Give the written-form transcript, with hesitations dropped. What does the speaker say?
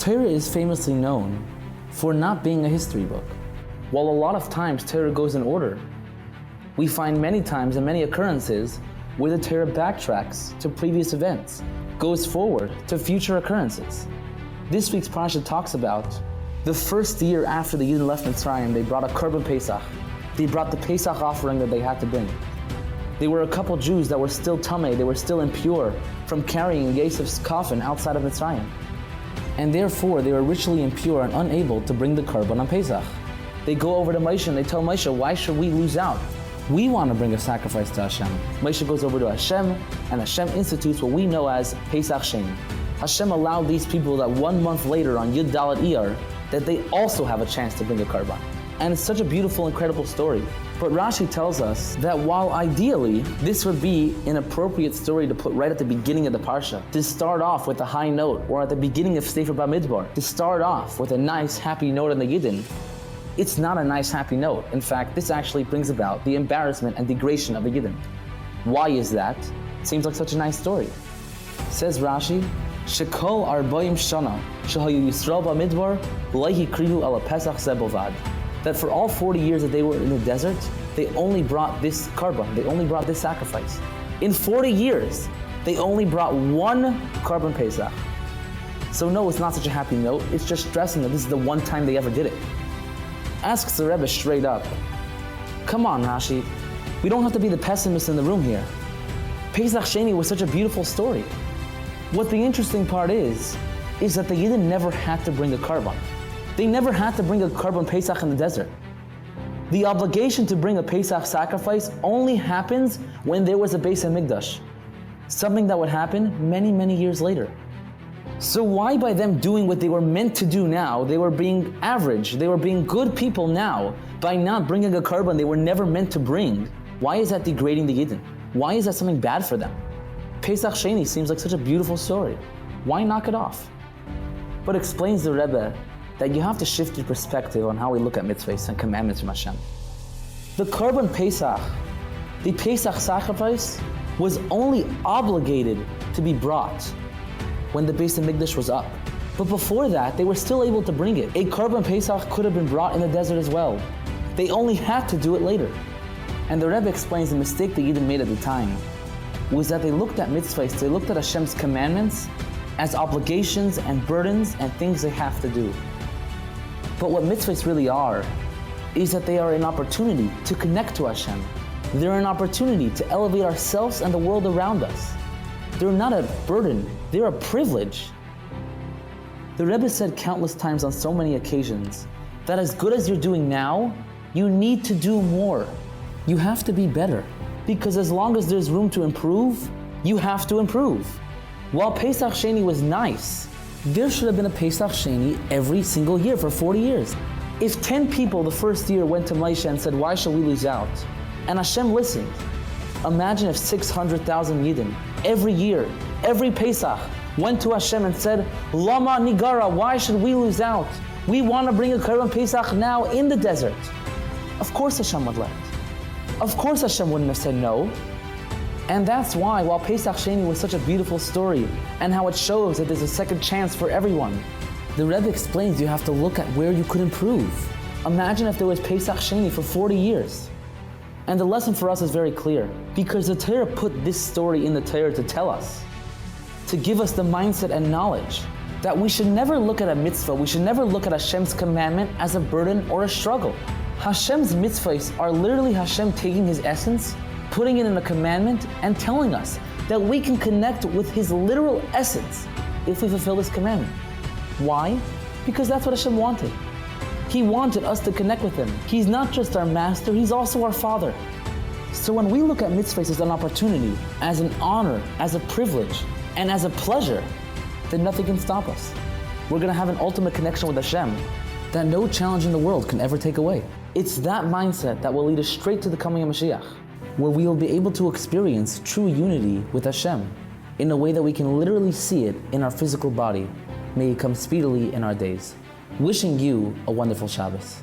Torah is famously known for not being a history book. While a lot of times Torah goes in order, we find many times and many occurrences where the Torah backtracks to previous events, goes forward to future occurrences. This week's Parsha talks about the first year after the Yidden left Mitzrayim. They brought a Korban Pesach. They brought the Pesach offering that they had to bring. There were a couple Jews that were still tamei, they were still impure from carrying Yosef's coffin outside of Mitzrayim. And therefore they were ritually impure and unable to bring the Korban on Pesach. They go over to Moshe and they tell Moshe, why should we lose out? We want to bring a sacrifice to Hashem. Moshe goes over to Hashem, and Hashem institutes what we know as Pesach Sheni. Hashem allowed these people that 1 month later on Yud Dalet Iyar, that they also have a chance to bring a Korban. And it's such a beautiful, incredible story. But Rashi tells us that while ideally this would be an appropriate story to put right at the beginning of the Parsha, to start off with a high note, or at the beginning of Sefer Bamidbar, to start off with a nice, happy note on the Yidden, it's not a nice, happy note. In fact, this actually brings about the embarrassment and degradation of the Yidden. Why is that? Seems like such a nice story. Says Rashi, Shekol Arboim Shana Shehayu Yisrael Bamidbar Leihi Krihu Ala Pesach Zebovad. That for all 40 years that they were in the desert, they only brought this Korban, they only brought this sacrifice. In 40 years, they only brought one Korban Pesach. So no, it's not such a happy note, it's just stressing that this is the one time they ever did it. Asks the Rebbe straight up, come on Rashi, we don't have to be the pessimist in the room here. Pesach Sheni was such a beautiful story. What the interesting part is that the Yidden never had to bring a Korban. They never had to bring a Korban Pesach in the desert. The obligation to bring a Pesach sacrifice only happens when there was a Beis HaMikdash, something that would happen many, many years later. So why by them doing what they were meant to do now, they were being average, they were being good people now, by not bringing a Korban they were never meant to bring, why is that degrading the Yidden? Why is that something bad for them? Pesach Sheni seems like such a beautiful story. Why knock it off? But explains the Rebbe that you have to shift your perspective on how we look at mitzvahs and commandments from Hashem. The Korban Pesach, the Pesach sacrifice, was only obligated to be brought when the Beis HaMikdash was up. But before that, they were still able to bring it. A Korban Pesach could have been brought in the desert as well. They only had to do it later. And the Rebbe explains the mistake the Yidden made at the time was that they looked at mitzvahs, they looked at Hashem's commandments as obligations and burdens and things they have to do. But what mitzvahs really are is that they are an opportunity to connect to Hashem. They're an opportunity to elevate ourselves and the world around us. They're not a burden, they're a privilege. The Rebbe said countless times on so many occasions that as good as you're doing now, you need to do more. You have to be better. Because as long as there's room to improve, you have to improve. While Pesach Sheni was nice, there should have been a Pesach Sheni every single year for 40 years. If 10 people the first year went to Moshe and said, why should we lose out? And Hashem listened. Imagine if 600,000 Yidden, every year, every Pesach, went to Hashem and said, Lama Nigara, why should we lose out? We want to bring a Korban Pesach now in the desert. Of course Hashem would let it. Of course Hashem wouldn't have said no. And that's why, while Pesach Sheni was such a beautiful story, and how it shows that there's a second chance for everyone, the Rebbe explains you have to look at where you could improve. Imagine if there was Pesach Sheni for 40 years. And the lesson for us is very clear, because the Torah put this story in the Torah to tell us, to give us the mindset and knowledge that we should never look at a mitzvah, we should never look at Hashem's commandment as a burden or a struggle. Hashem's mitzvahs are literally Hashem taking His essence, putting it in a commandment, and telling us that we can connect with His literal essence if we fulfill this commandment. Why? Because that's what Hashem wanted. He wanted us to connect with Him. He's not just our master, He's also our Father. So when we look at mitzvahs as an opportunity, as an honor, as a privilege, and as a pleasure, then nothing can stop us. We're going to have an ultimate connection with Hashem that no challenge in the world can ever take away. It's that mindset that will lead us straight to the coming of Mashiach, where we will be able to experience true unity with Hashem in a way that we can literally see it in our physical body. May it come speedily in our days. Wishing you a wonderful Shabbos.